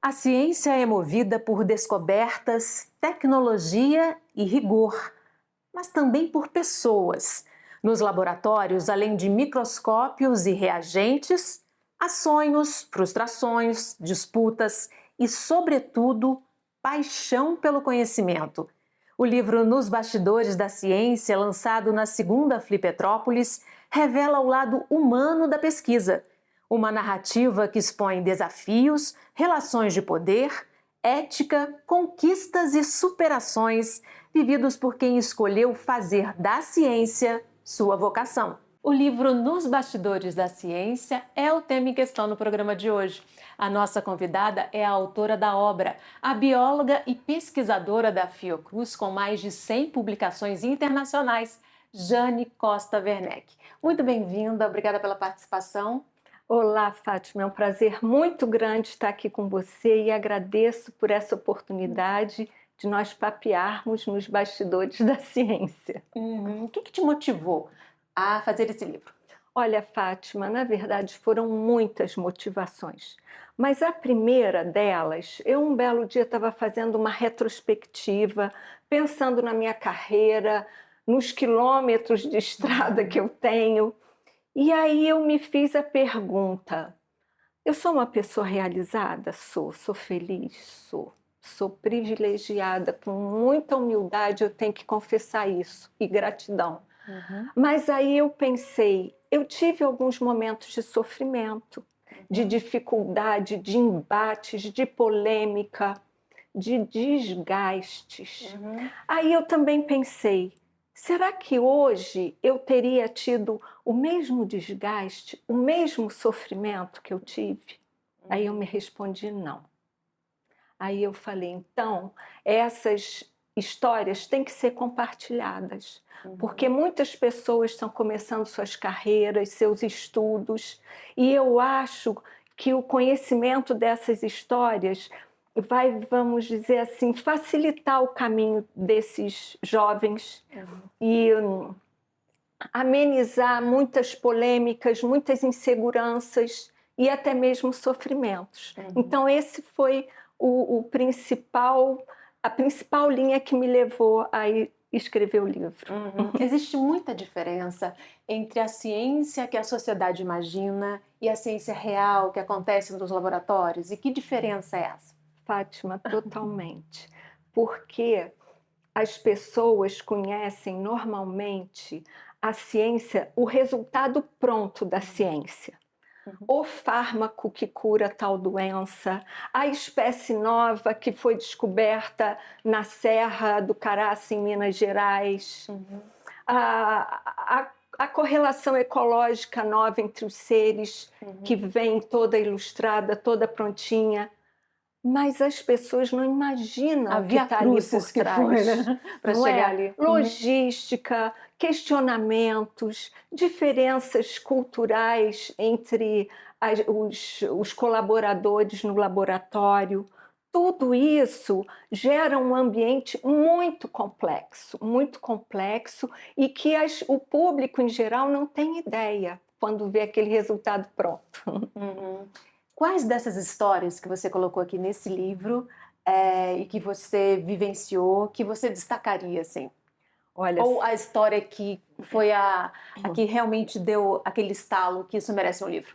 A ciência é movida por descobertas, tecnologia e rigor, mas também por pessoas. Nos laboratórios, além de microscópios e reagentes, há sonhos, frustrações, disputas e, sobretudo, paixão pelo conhecimento. O livro Nos Bastidores da Ciência, lançado na segunda Flipetrópolis, revela o lado humano da pesquisa. Uma narrativa que expõe desafios, relações de poder, ética, conquistas e superações vividos por quem escolheu fazer da ciência sua vocação. O livro Nos Bastidores da Ciência é o tema em questão no programa de hoje. A nossa convidada é a autora da obra, a bióloga e pesquisadora da Fiocruz, com mais de 100 publicações internacionais, Jane Costa Werneck. Muito bem-vinda, obrigada pela participação. Olá, Fátima, é um prazer muito grande estar aqui com você e agradeço por essa oportunidade de nós papearmos nos bastidores da ciência. O que te motivou a fazer esse livro? Olha, Fátima, na verdade foram muitas motivações, mas a primeira delas, eu um belo dia estava fazendo uma retrospectiva, pensando na minha carreira, nos quilômetros de estrada que eu tenho. E aí eu me fiz a pergunta: eu sou uma pessoa realizada? Sou feliz? Sou privilegiada, com muita humildade eu tenho que confessar isso, e gratidão. Mas aí eu pensei, eu tive alguns momentos de sofrimento, de dificuldade, de embates, de polêmica, de desgastes. Aí eu também pensei, será que hoje eu teria tido o mesmo desgaste, o mesmo sofrimento que eu tive? Aí eu me respondi não. Aí eu falei, então, essas histórias têm que ser compartilhadas, porque muitas pessoas estão começando suas carreiras, seus estudos, e eu acho que o conhecimento dessas histórias vai, vamos dizer assim, facilitar o caminho desses jovens e amenizar muitas polêmicas, muitas inseguranças e até mesmo sofrimentos. Então esse foi a principal linha que me levou a escrever o livro. Existe muita diferença entre a ciência que a sociedade imagina e a ciência real que acontece nos laboratórios? E que diferença é essa? Fátima, totalmente. Porque as pessoas conhecem normalmente a ciência, o resultado pronto da ciência. O fármaco que cura tal doença, a espécie nova que foi descoberta na Serra do Caraça, em Minas Gerais, a correlação ecológica nova entre os seres, que vem toda ilustrada, toda prontinha. Mas as pessoas não imaginam o que está ali por trás, para chegar ali. Logística, questionamentos, diferenças culturais entre os colaboradores no laboratório. Tudo isso gera um ambiente muito complexo e que o público em geral não tem ideia quando vê aquele resultado pronto. Quais dessas histórias que você colocou aqui nesse livro e que você vivenciou, que você destacaria, assim? Olha, ou a história que foi a que realmente deu aquele estalo que isso merece um livro?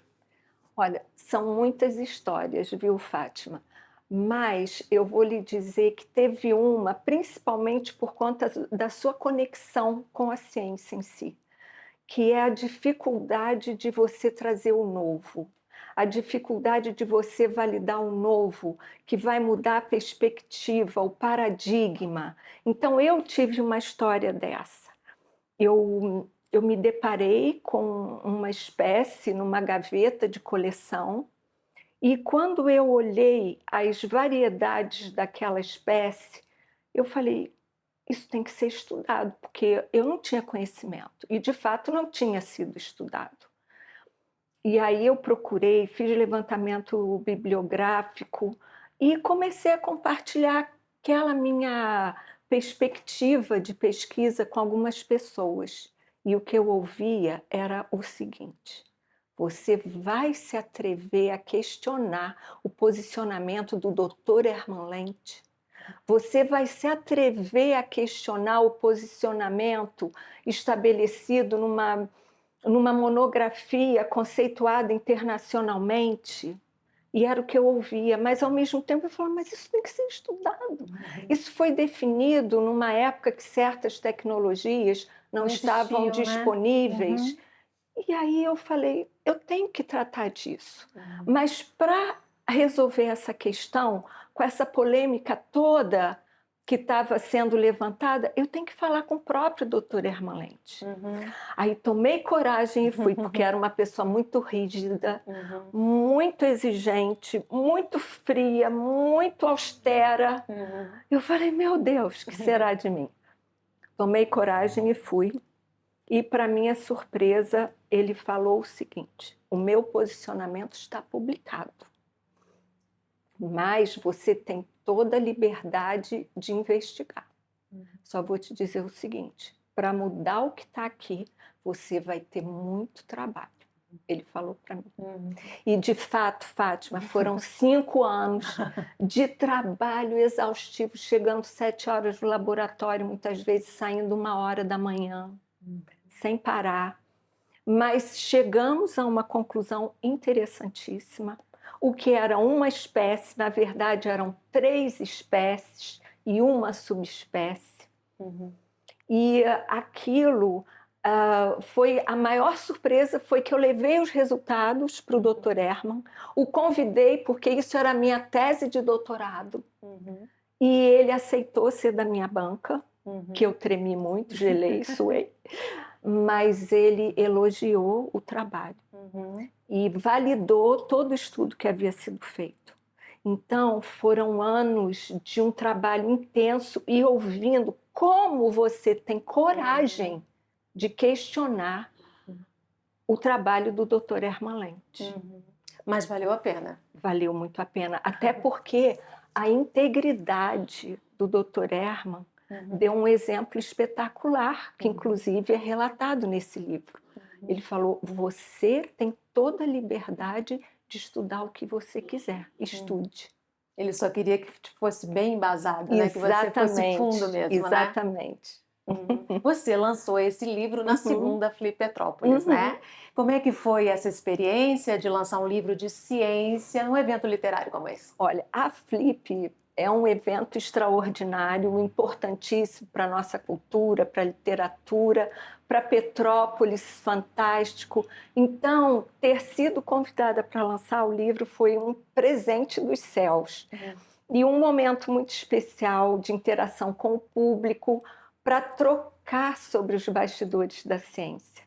Olha, são muitas histórias, viu, Fátima? Mas eu vou lhe dizer que teve uma, principalmente por conta da sua conexão com a ciência em si, que é a dificuldade de você trazer o novo, a dificuldade de você validar o novo, que vai mudar a perspectiva, o paradigma. Então, eu tive uma história dessa. Eu me deparei com uma espécie numa gaveta de coleção e quando eu olhei as variedades daquela espécie, eu falei, isso tem que ser estudado, porque eu não tinha conhecimento e de fato não tinha sido estudado. E aí eu procurei, fiz levantamento bibliográfico e comecei a compartilhar aquela minha perspectiva de pesquisa com algumas pessoas. E o que eu ouvia era o seguinte: você vai se atrever a questionar o posicionamento do Dr. Hermann Lente? Você vai se atrever a questionar o posicionamento estabelecido numa monografia conceituada internacionalmente? E era o que eu ouvia, mas ao mesmo tempo eu falava, mas isso tem que ser estudado. Isso foi definido numa época que certas tecnologias não estavam existiam, né? disponíveis. E aí eu falei, eu tenho que tratar disso. Mas para resolver essa questão, com essa polêmica toda que estava sendo levantada, eu tenho que falar com o próprio Dr. Hermann Lente. Aí tomei coragem e fui, porque era uma pessoa muito rígida, muito exigente, muito fria, muito austera. Eu falei, meu Deus, o que será de mim? Tomei coragem e fui. E, para minha surpresa, ele falou o seguinte: o meu posicionamento está publicado, mas você tem toda a liberdade de investigar. Só vou te dizer o seguinte: para mudar o que está aqui, você vai ter muito trabalho. Ele falou para mim. E, de fato, Fátima, foram 5 anos de trabalho exaustivo, chegando 7 horas no laboratório, muitas vezes saindo 1h da manhã, sem parar. Mas chegamos a uma conclusão interessantíssima. O que era uma espécie, na verdade, eram 3 espécies e uma subespécie. E aquilo foi a maior surpresa, foi que eu levei os resultados para o Dr. Hermann, o convidei porque isso era a minha tese de doutorado, e ele aceitou ser da minha banca, que eu tremi muito, gelei, suei, mas ele elogiou o trabalho e validou todo o estudo que havia sido feito. Então, foram anos de um trabalho intenso e ouvindo como você tem coragem de questionar o trabalho do Dr. Hermann Lente. Mas valeu a pena. Valeu muito a pena, até porque a integridade do Dr. Hermann deu um exemplo espetacular, que inclusive é relatado nesse livro. Ele falou, você tem toda a liberdade de estudar o que você quiser, estude. Ele só queria que fosse bem embasado, né? Que você fosse fundo mesmo, exatamente. Né? Você lançou esse livro na segunda Flip Petrópolis, né? Como é que foi essa experiência de lançar um livro de ciência num evento literário como esse? Olha, a Flip é um evento extraordinário, importantíssimo para a nossa cultura, para a literatura, para Petrópolis, fantástico. Então, ter sido convidada para lançar o livro foi um presente dos céus. E um momento muito especial de interação com o público para trocar sobre os bastidores da ciência.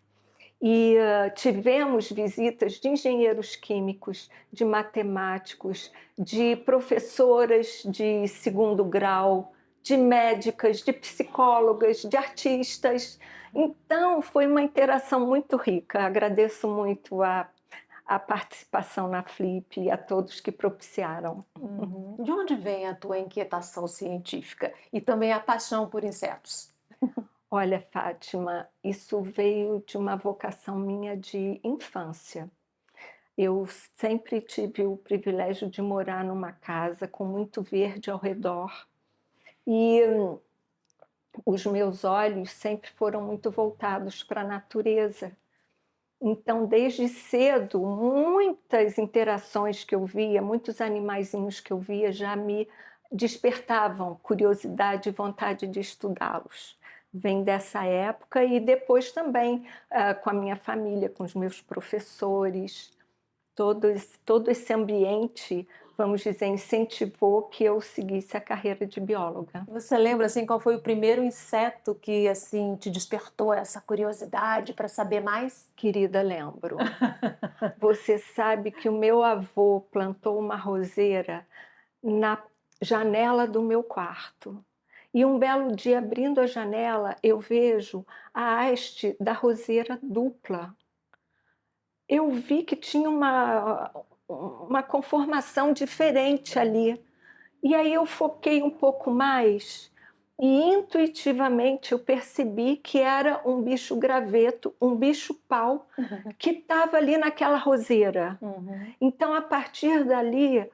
E tivemos visitas de engenheiros químicos, de matemáticos, de professoras de 2º grau, de médicas, de psicólogas, de artistas. Então, foi uma interação muito rica. Agradeço muito a participação na Flip e a todos que propiciaram. De onde vem a tua inquietação científica e também a paixão por insetos? Olha, Fátima, isso veio de uma vocação minha de infância. Eu sempre tive o privilégio de morar numa casa com muito verde ao redor e os meus olhos sempre foram muito voltados para a natureza. Então, desde cedo, muitas interações que eu via, muitos animaizinhos que eu via já me despertavam curiosidade e vontade de estudá-los. Vem dessa época e depois também com a minha família, com os meus professores, todo esse ambiente, vamos dizer, incentivou que eu seguisse a carreira de bióloga. Você lembra assim qual foi o primeiro inseto que assim te despertou essa curiosidade para saber mais? Querida, lembro. Você sabe que o meu avô plantou uma roseira na janela do meu quarto. E um belo dia, abrindo a janela, eu vejo a haste da roseira dupla. Eu vi que tinha uma conformação diferente ali. E aí eu foquei um pouco mais E intuitivamente eu percebi que era um bicho graveto, um bicho-pau, que estava ali naquela roseira. Uhum. Então, a partir dali,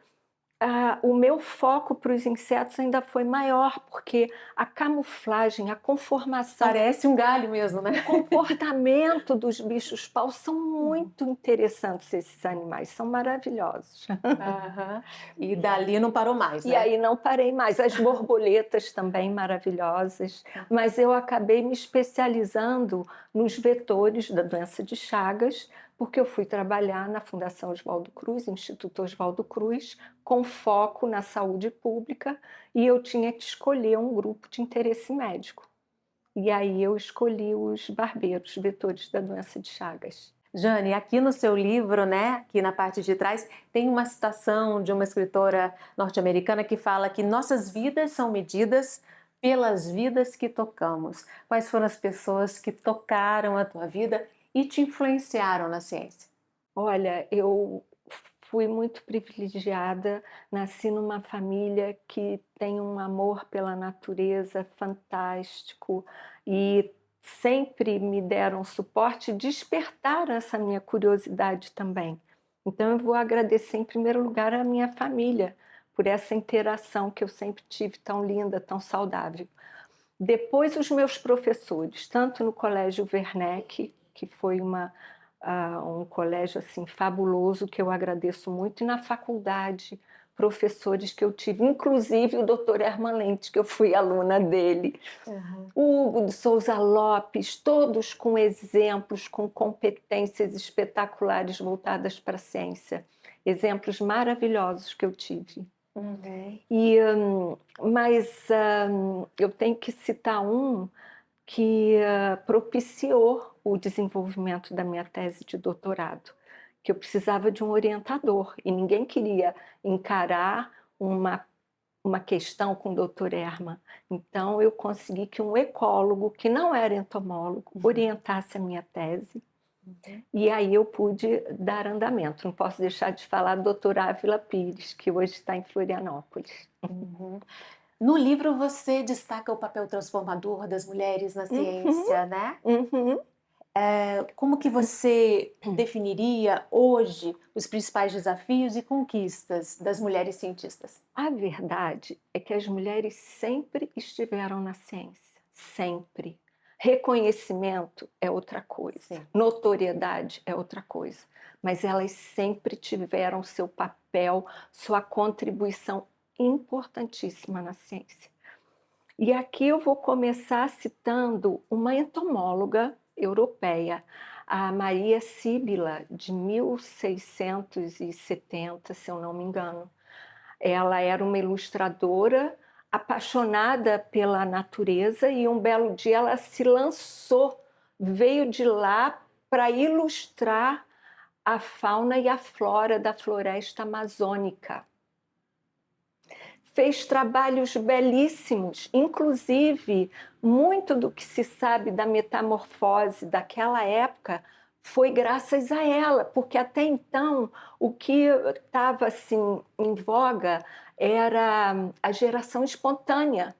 o meu foco para os insetos ainda foi maior, porque a camuflagem, a conformação, Parece um galho mesmo, né? o comportamento dos bichos-pau são muito interessantes, esses animais, são maravilhosos. Aham. E dali não parou mais, E né? aí não parei mais. As borboletas também maravilhosas, mas eu acabei me especializando nos vetores da doença de Chagas, porque eu fui trabalhar na Fundação Oswaldo Cruz, Instituto Oswaldo Cruz, com foco na saúde pública, e eu tinha que escolher um grupo de interesse médico. E aí eu escolhi os barbeiros, vetores da doença de Chagas. Jane, aqui no seu livro, né, aqui na parte de trás, tem uma citação de uma escritora norte-americana que fala que nossas vidas são medidas pelas vidas que tocamos. Quais foram as pessoas que tocaram a tua vida e te influenciaram na ciência? Olha, eu fui muito privilegiada, nasci numa família que tem um amor pela natureza fantástico e sempre me deram suporte e despertaram essa minha curiosidade também. Então eu vou agradecer em primeiro lugar a minha família por essa interação que eu sempre tive tão linda, tão saudável. Depois os meus professores, tanto no Colégio Werneck, que foi um colégio assim fabuloso que eu agradeço muito, e na faculdade, professores que eu tive, inclusive o Dr. Herman Lente, que eu fui aluna dele, Uhum. o Hugo de Souza Lopes, todos com exemplos, com competências espetaculares voltadas para a ciência. Exemplos maravilhosos que eu tive. Uhum. Mas eu tenho que citar um que propiciou o desenvolvimento da minha tese de doutorado, que eu precisava de um orientador e ninguém queria encarar uma questão com o Dr. Herman. Então eu consegui que um ecólogo, que não era entomólogo, orientasse a minha tese. Uhum. E aí eu pude dar andamento. Não posso deixar de falar do Dr. Ávila Pires, que hoje está em Florianópolis. Uhum. No livro você destaca o papel transformador das mulheres na Uhum, ciência, né? uhum. Como que você definiria hoje os principais desafios e conquistas das mulheres cientistas? A verdade é que as mulheres sempre estiveram na ciência, sempre. Reconhecimento é outra coisa, Sim. notoriedade é outra coisa, mas elas sempre tiveram seu papel, sua contribuição importantíssima na ciência. E aqui eu vou começar citando uma entomóloga europeia, a Maria Sibila, de 1670, se eu não me engano. Ela era uma ilustradora apaixonada pela natureza e um belo dia ela se lançou, veio de lá para ilustrar a fauna e a flora da floresta amazônica. Fez trabalhos belíssimos, inclusive muito do que se sabe da metamorfose daquela época foi graças a ela, porque até então o que estava assim em voga era a geração espontânea.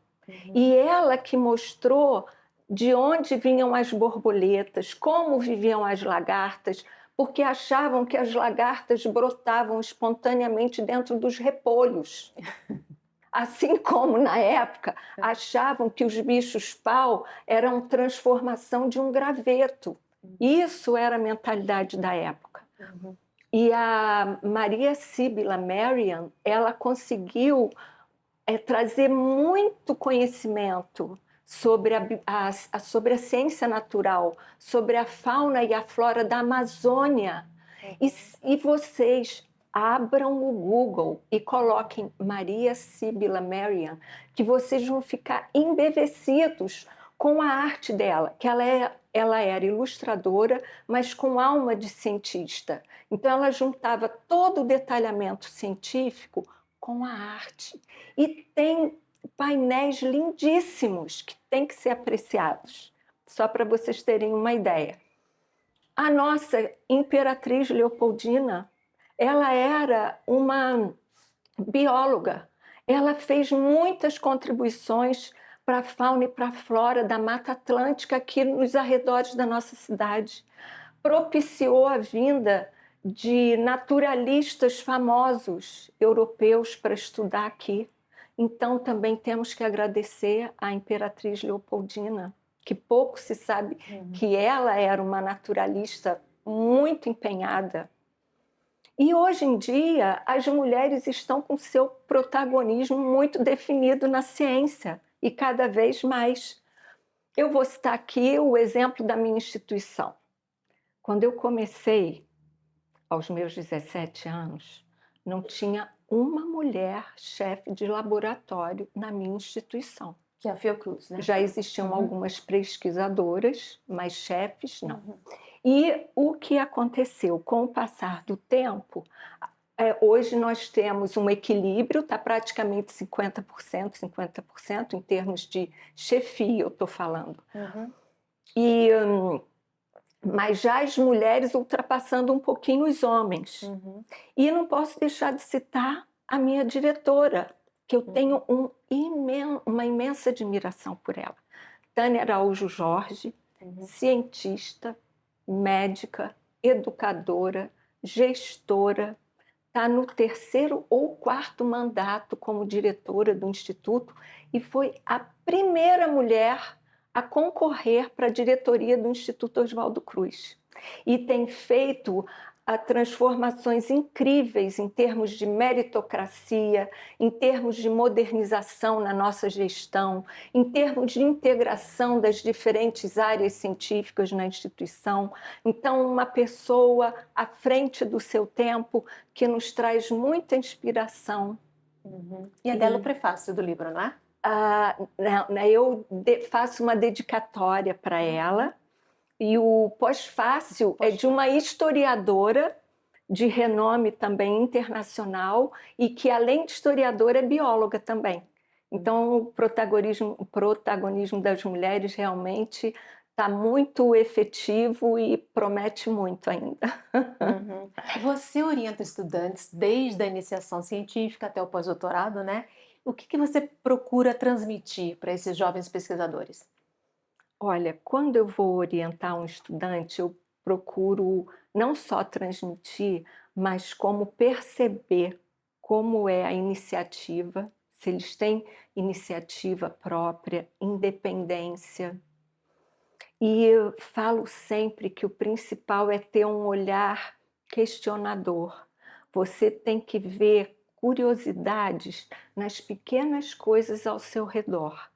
E ela que mostrou de onde vinham as borboletas, como viviam as lagartas, porque achavam que as lagartas brotavam espontaneamente dentro dos repolhos. Assim como, na época, achavam que os bichos-pau eram transformação de um graveto. Isso era a mentalidade da época. Uhum. E a Maria Sibila Merian, ela conseguiu trazer muito conhecimento sobre sobre a ciência natural, sobre a fauna e a flora da Amazônia. E vocês abram o Google e coloquem Maria Sibila Merian, que vocês vão ficar embevecidos com a arte dela, que ela era ilustradora, mas com alma de cientista. Então ela juntava todo o detalhamento científico com a arte. E tem painéis lindíssimos que têm que ser apreciados, só para vocês terem uma ideia. A nossa Imperatriz Leopoldina, ela era uma bióloga. Ela fez muitas contribuições para a fauna e para a flora da Mata Atlântica aqui nos arredores da nossa cidade. Propiciou a vinda de naturalistas famosos europeus para estudar aqui. Então, também temos que agradecer à Imperatriz Leopoldina, que pouco se sabe que ela era uma naturalista muito empenhada. E hoje em dia, as mulheres estão com seu protagonismo muito definido na ciência, e cada vez mais. Eu vou citar aqui o exemplo da minha instituição. Quando eu comecei, aos meus 17 anos, não tinha uma mulher chefe de laboratório na minha instituição. Que é a Fiocruz, né? Já existiam algumas pesquisadoras, mas chefes não. E o que aconteceu com o passar do tempo, hoje nós temos um equilíbrio, está praticamente 50% em termos de chefia, eu estou falando. Mas já as mulheres ultrapassando um pouquinho os homens. E não posso deixar de citar a minha diretora, que eu tenho uma imensa admiração por ela. Tânia Araújo Jorge, cientista, médica, educadora, gestora, está no 3º ou 4º mandato como diretora do Instituto e foi a primeira mulher a concorrer para a diretoria do Instituto Oswaldo Cruz. E tem feito transformações incríveis em termos de meritocracia, em termos de modernização na nossa gestão, em termos de integração das diferentes áreas científicas na instituição. Então, uma pessoa à frente do seu tempo que nos traz muita inspiração. E é dela o prefácio do livro, não é? Eu faço uma dedicatória para ela. E o pós-fácil é de uma historiadora de renome também internacional e que, além de historiadora, é bióloga também. Então, o protagonismo das mulheres realmente está muito efetivo e promete muito ainda. Você orienta estudantes desde a iniciação científica até o pós-doutorado, né? O que você procura transmitir para esses jovens pesquisadores? Olha, quando eu vou orientar um estudante, eu procuro não só transmitir, mas como perceber como é a iniciativa, se eles têm iniciativa própria, independência. E eu falo sempre que o principal é ter um olhar questionador. Você tem que ver curiosidades nas pequenas coisas ao seu redor.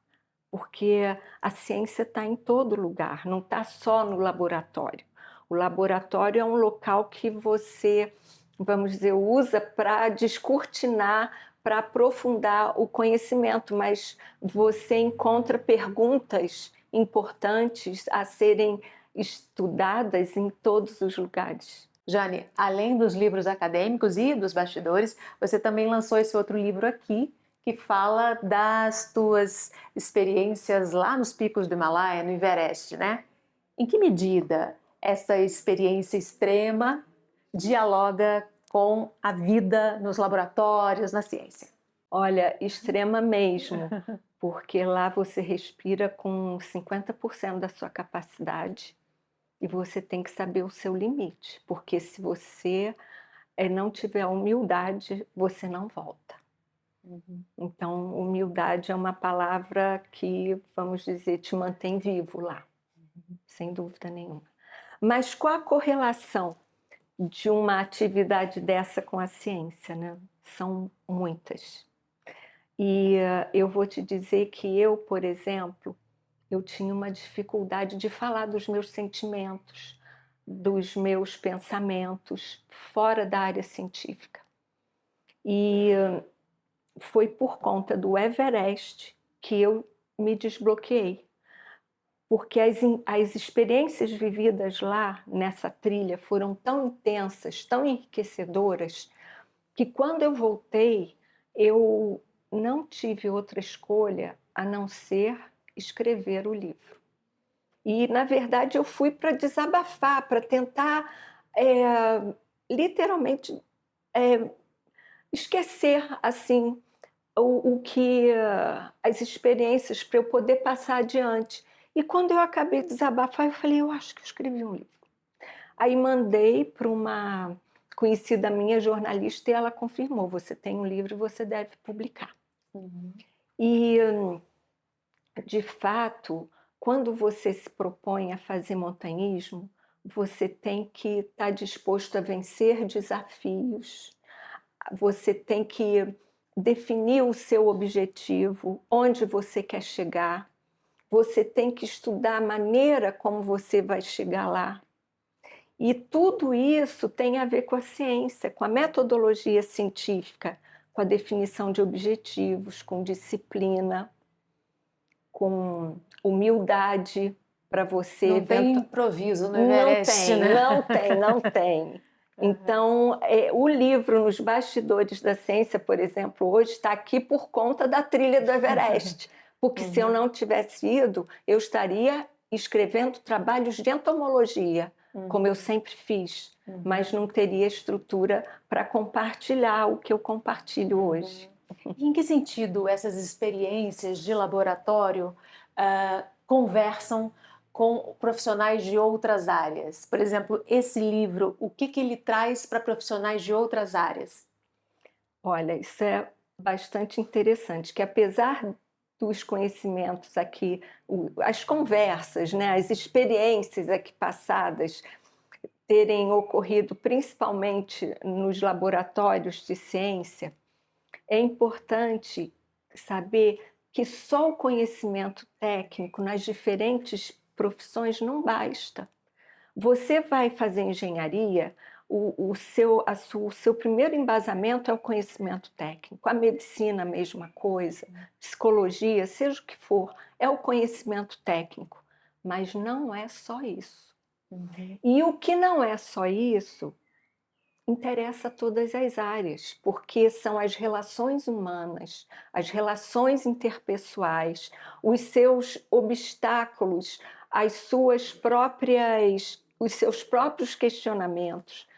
Porque a ciência está em todo lugar, não está só no laboratório. O laboratório é um local que você, vamos dizer, usa para descortinar, para aprofundar o conhecimento, mas você encontra perguntas importantes a serem estudadas em todos os lugares. Jane, além dos livros acadêmicos e dos bastidores, você também lançou esse outro livro aqui, que fala das tuas experiências lá nos picos do Himalaia, no Everest, né? Em que medida essa experiência extrema dialoga com a vida nos laboratórios, na ciência? Olha, extrema mesmo, porque lá você respira com 50% da sua capacidade e você tem que saber o seu limite, porque se você não tiver humildade, você não volta. Então, humildade é uma palavra que, vamos dizer, te mantém vivo lá, sem dúvida nenhuma. Mas qual a correlação de uma atividade dessa com a ciência, né? São muitas. E eu vou te dizer que eu, por exemplo, eu tinha uma dificuldade de falar dos meus sentimentos, dos meus pensamentos, fora da área científica. E foi por conta do Everest que eu me desbloqueei. Porque as experiências vividas lá, nessa trilha, foram tão intensas, tão enriquecedoras, que quando eu voltei, eu não tive outra escolha a não ser escrever o livro. E, na verdade, eu fui para desabafar, para tentar, literalmente, esquecer, assim, as experiências para eu poder passar adiante. E quando eu acabei de desabafar, eu falei: "Eu acho que eu escrevi um livro". Aí mandei para uma conhecida minha, jornalista, e ela confirmou: "Você tem um livro, você deve publicar". Uhum. E, de fato, quando você se propõe a fazer montanhismo, você tem que estar disposto a vencer desafios, você tem que definir o seu objetivo, onde você quer chegar, você tem que estudar a maneira como você vai chegar lá. E tudo isso tem a ver com a ciência, com a metodologia científica, com a definição de objetivos, com disciplina, com humildade para você Não tem improviso no não Everest, tem, né? não tem, não tem. Então, o livro Nos Bastidores da Ciência, por exemplo, hoje está aqui por conta da trilha do Everest, porque se eu Uhum. não tivesse ido, eu estaria escrevendo trabalhos de entomologia, como eu sempre fiz, mas não teria estrutura para compartilhar o que eu compartilho hoje. E em que sentido essas experiências de laboratório conversam com profissionais de outras áreas? Por exemplo, esse livro, o que ele traz para profissionais de outras áreas? Olha, isso é bastante interessante, que apesar dos conhecimentos aqui, as conversas, né, as experiências aqui passadas terem ocorrido principalmente nos laboratórios de ciência, é importante saber que só o conhecimento técnico nas diferentes profissões não basta. Você vai fazer engenharia, o seu primeiro embasamento é o conhecimento técnico. A medicina, a mesma coisa. Psicologia, seja o que for, é o conhecimento técnico. Mas não é só isso. Uhum. E o que não é só isso interessa a todas as áreas, porque são as relações humanas, as relações interpessoais, os seus obstáculos, os seus próprios questionamentos,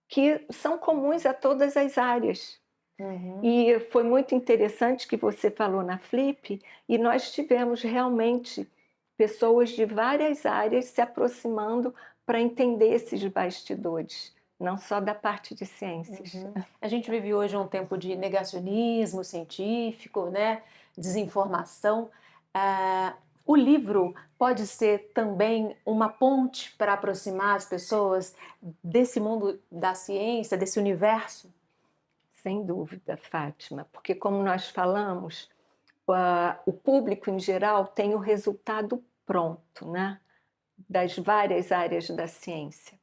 que são comuns a todas as áreas. Uhum. E foi muito interessante que você falou na Flip, e nós tivemos realmente pessoas de várias áreas se aproximando para entender esses bastidores, não só da parte de ciências. Uhum. A gente vive hoje um tempo de negacionismo científico, né? Desinformação. O livro pode ser também uma ponte para aproximar as pessoas desse mundo da ciência, desse universo? Sem dúvida, Fátima, porque como nós falamos, o público em geral tem o resultado pronto, né, das várias áreas da ciência,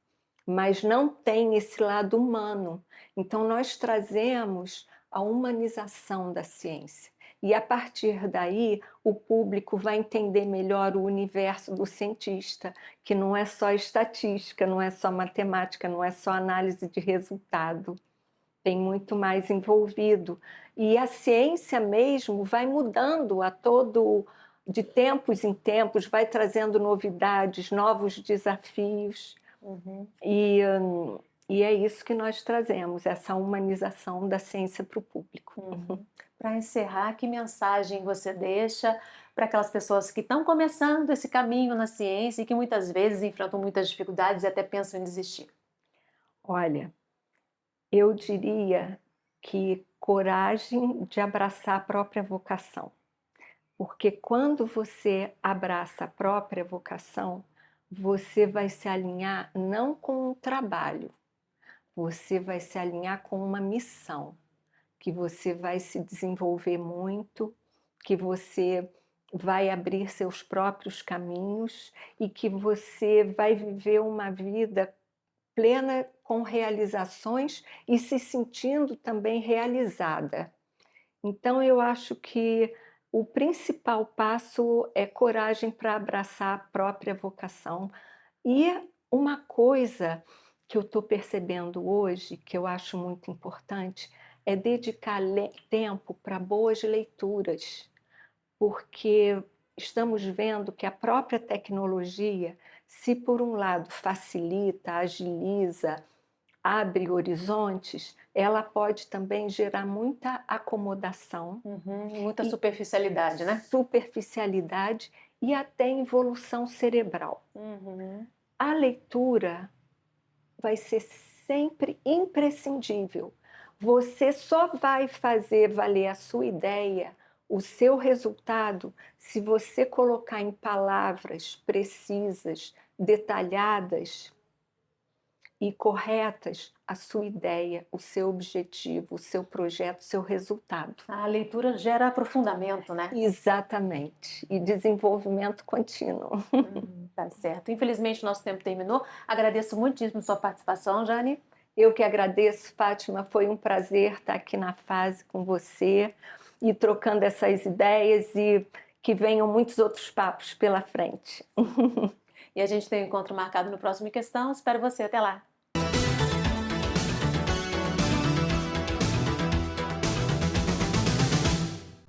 mas não tem esse lado humano. Então nós trazemos a humanização da ciência. E a partir daí, o público vai entender melhor o universo do cientista, que não é só estatística, não é só matemática, não é só análise de resultado, tem muito mais envolvido. E a ciência mesmo vai mudando de tempos em tempos, vai trazendo novidades, novos desafios. Uhum. E é isso que nós trazemos, essa humanização da ciência para o público. Uhum. Para encerrar, que mensagem você deixa para aquelas pessoas que estão começando esse caminho na ciência e que muitas vezes enfrentam muitas dificuldades e até pensam em desistir? Olha, eu diria que coragem de abraçar a própria vocação. Porque quando você abraça a própria vocação, você vai se alinhar não com um trabalho, você vai se alinhar com uma missão, que você vai se desenvolver muito, que você vai abrir seus próprios caminhos e que você vai viver uma vida plena com realizações e se sentindo também realizada. Então, eu acho que o principal passo é coragem para abraçar a própria vocação. E uma coisa que eu estou percebendo hoje, que eu acho muito importante, é dedicar tempo para boas leituras, porque estamos vendo que a própria tecnologia, se por um lado facilita, agiliza, abre horizontes, ela pode também gerar muita acomodação, Muita e superficialidade, né? superficialidade e até involução cerebral. A leitura vai ser sempre imprescindível. Você só vai fazer valer a sua ideia, o seu resultado, se você colocar em palavras precisas, detalhadas e corretas a sua ideia, o seu objetivo, o seu projeto, o seu resultado. A leitura gera aprofundamento, né? Exatamente. E desenvolvimento contínuo. Tá certo. Infelizmente, nosso tempo terminou. Agradeço muitíssimo sua participação, Jane. Eu que agradeço, Fátima, foi um prazer estar aqui na Fase com você e trocando essas ideias e que venham muitos outros papos pela frente. E a gente tem um encontro marcado no próximo Em Questão. Espero você. Até lá.